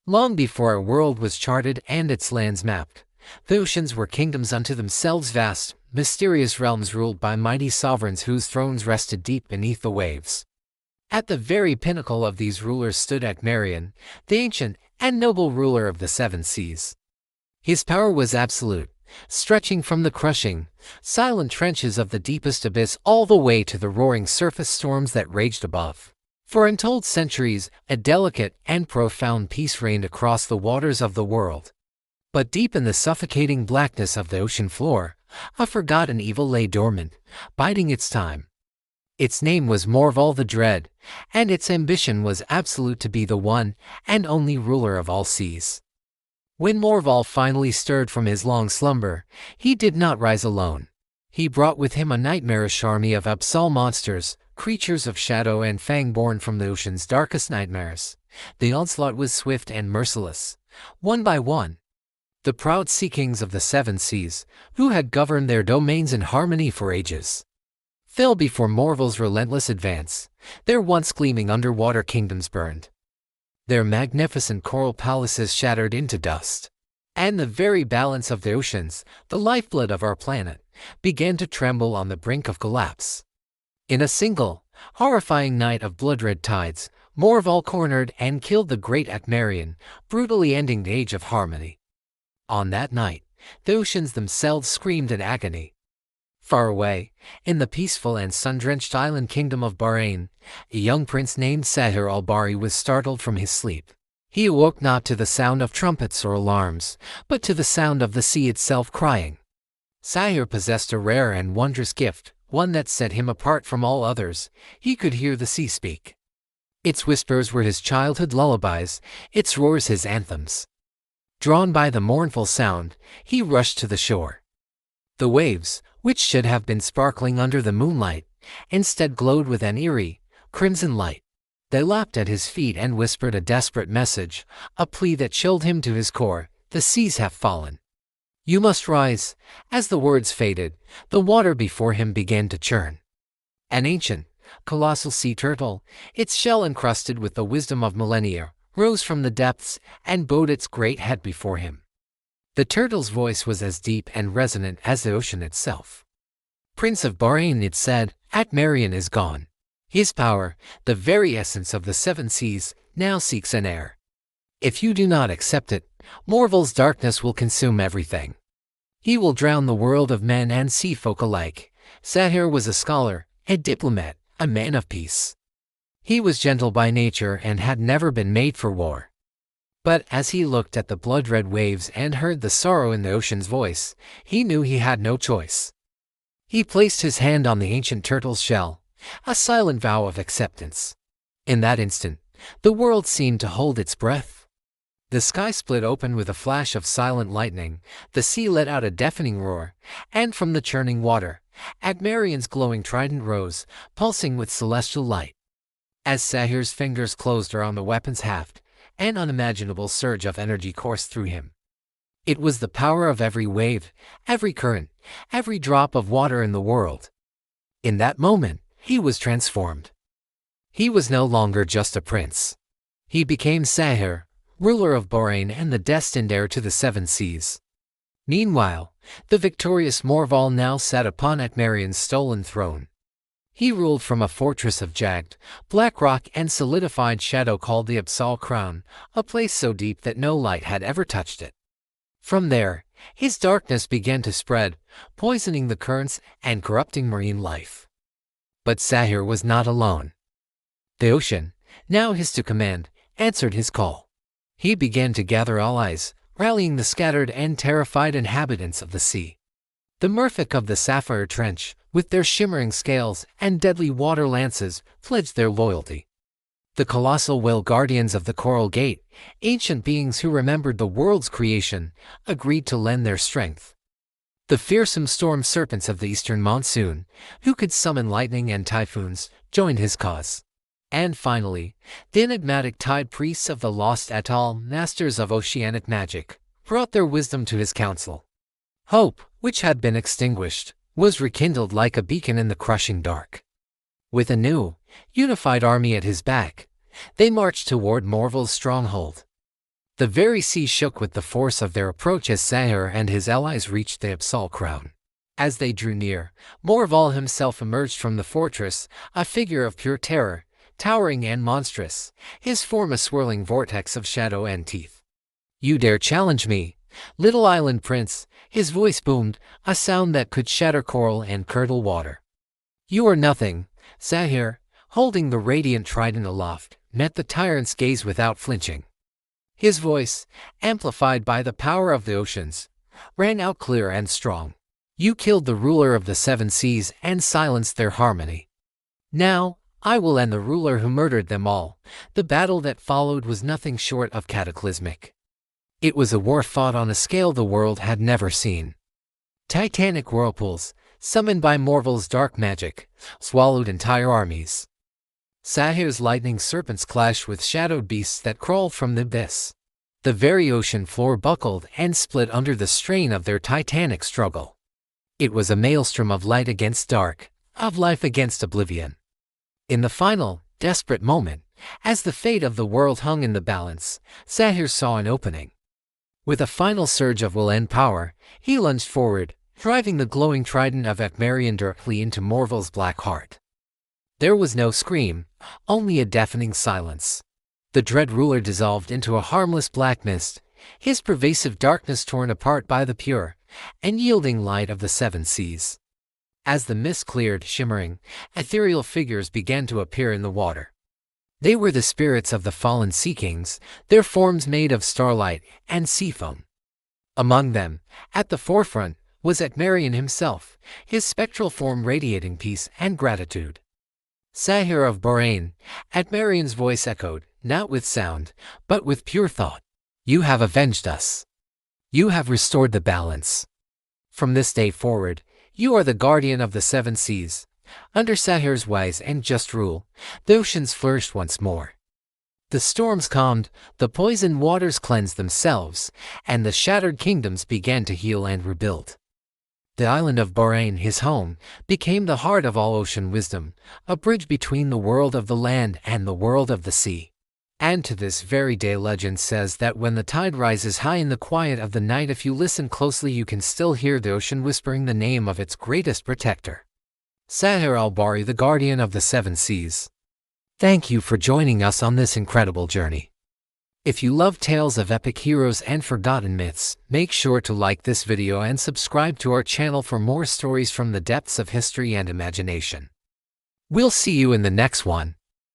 Long before a world was charted and its lands mapped, the oceans were kingdoms unto themselves, vast, mysterious realms ruled by mighty sovereigns whose thrones rested deep beneath the waves. At the very pinnacle of these rulers stood Akmarian, the ancient and noble ruler of the seven seas. His power was absolute, stretching from the crushing, silent trenches of the deepest abyss all the way to the roaring surface storms that raged above. For untold centuries, a delicate and profound peace reigned across the waters of the world. But deep in the suffocating blackness of the ocean floor, a forgotten evil lay dormant, biding its time. Its name was Morvhal the Dread, and its ambition was absolute to be the one and only ruler of all seas. When Morvhal finally stirred from his long slumber, he did not rise alone. He brought with him a nightmarish army of abyssal monsters, creatures of shadow and fang born from the ocean's darkest nightmares. The onslaught was swift and merciless. One by one, the proud sea kings of the seven seas, who had governed their domains in harmony for ages, fell before Morvhal's relentless advance. Their once gleaming underwater kingdoms burned, their magnificent coral palaces shattered into dust, and the very balance of the oceans, the lifeblood of our planet, began to tremble on the brink of collapse. In a single, horrifying night of blood-red tides, Morvhal cornered and killed the great Akmarian, brutally ending the age of harmony. On that night, the oceans themselves screamed in agony. Far away, in the peaceful and sun-drenched island kingdom of Bahrain, a young prince named Sahir Al-Bahri was startled from his sleep. He awoke not to the sound of trumpets or alarms, but to the sound of the sea itself crying. Sahir possessed a rare and wondrous gift, one that set him apart from all others. He could hear the sea speak. Its whispers were his childhood lullabies, its roars his anthems. Drawn by the mournful sound, he rushed to the shore. The waves, which should have been sparkling under the moonlight, instead glowed with an eerie, crimson light. They lapped at his feet and whispered a desperate message, a plea that chilled him to his core. The seas have fallen. You must rise. As the words faded, the water before him began to churn. An ancient, colossal sea turtle, its shell encrusted with the wisdom of millennia, rose from the depths and bowed its great head before him. The turtle's voice was as deep and resonant as the ocean itself. Prince of Bahrain, it said, Akmarian is gone. His power, the very essence of the seven seas, now seeks an heir. If you do not accept it, Morvhal's darkness will consume everything. He will drown the world of men and sea folk alike. Sahir was a scholar, a diplomat, a man of peace. He was gentle by nature and had never been made for war. But as he looked at the blood-red waves and heard the sorrow in the ocean's voice, he knew he had no choice. He placed his hand on the ancient turtle's shell, a silent vow of acceptance. In that instant, the world seemed to hold its breath. The sky split open with a flash of silent lightning, the sea let out a deafening roar, and from the churning water, Akmarian's glowing trident rose, pulsing with celestial light. As Sahir's fingers closed around the weapon's haft, an unimaginable surge of energy coursed through him. It was the power of every wave, every current, every drop of water in the world. In that moment, he was transformed. He was no longer just a prince. He became Sahir, ruler of Bahrain and the destined heir to the seven seas. Meanwhile, the victorious Morvhal now sat upon Akmarian's stolen throne. He ruled from a fortress of jagged, black rock and solidified shadow called the Abyssal Crown, a place so deep that no light had ever touched it. From there, his darkness began to spread, poisoning the currents and corrupting marine life. But Sahir was not alone. The ocean, now his to command, answered his call. He began to gather allies, rallying the scattered and terrified inhabitants of the sea. The merfolk of the Sapphire Trench, with their shimmering scales and deadly water lances, pledged their loyalty. The colossal whale guardians of the Coral Gate, ancient beings who remembered the world's creation, agreed to lend their strength. The fearsome storm serpents of the eastern monsoon, who could summon lightning and typhoons, joined his cause. And finally, the enigmatic tide priests of the lost atoll, masters of oceanic magic, brought their wisdom to his council. Hope, which had been extinguished, was rekindled like a beacon in the crushing dark. With a new, unified army at his back, they marched toward Morvhal's stronghold. The very sea shook with the force of their approach as Sahir and his allies reached the Abyssal Crown. As they drew near, Morvhal himself emerged from the fortress, a figure of pure terror, towering and monstrous, his form a swirling vortex of shadow and teeth. "You dare challenge me, little island prince," his voice boomed, a sound that could shatter coral and curdle water. "You are nothing." Sahir, holding the radiant trident aloft, met the tyrant's gaze without flinching. His voice, amplified by the power of the oceans, rang out clear and strong. "You killed the ruler of the seven seas and silenced their harmony. Now, I will end the ruler who murdered them all." The battle that followed was nothing short of cataclysmic. It was a war fought on a scale the world had never seen. Titanic whirlpools, summoned by Morvhal's dark magic, swallowed entire armies. Sahir's lightning serpents clashed with shadowed beasts that crawled from the abyss. The very ocean floor buckled and split under the strain of their titanic struggle. It was a maelstrom of light against dark, of life against oblivion. In the final, desperate moment, as the fate of the world hung in the balance, Sahir saw an opening. With a final surge of will and power, he lunged forward, driving the glowing trident of Akmarian directly into Morvhal's black heart. There was no scream, only a deafening silence. The dread ruler dissolved into a harmless black mist, his pervasive darkness torn apart by the pure and yielding light of the seven seas. As the mist cleared, shimmering, ethereal figures began to appear in the water. They were the spirits of the fallen sea kings, their forms made of starlight and sea foam. Among them, at the forefront, was Akmarian himself, his spectral form radiating peace and gratitude. "Sahir of Bahrain," Akmarian's voice echoed, not with sound, but with pure thought. "You have avenged us. You have restored the balance. From this day forward, you are the guardian of the seven seas." Under Sahir's wise and just rule, the oceans flourished once more. The storms calmed, the poisoned waters cleansed themselves, and the shattered kingdoms began to heal and rebuild. The island of Bahrain, his home, became the heart of all ocean wisdom, a bridge between the world of the land and the world of the sea. And to this very day legend says that when the tide rises high in the quiet of the night, if you listen closely you can still hear the ocean whispering the name of its greatest protector. Sahir Al-Bahri, the guardian of the seven seas. Thank you for joining us on this incredible journey. If you love tales of epic heroes and forgotten myths, make sure to like this video and subscribe to our channel for more stories from the depths of history and imagination. We'll see you in the next one.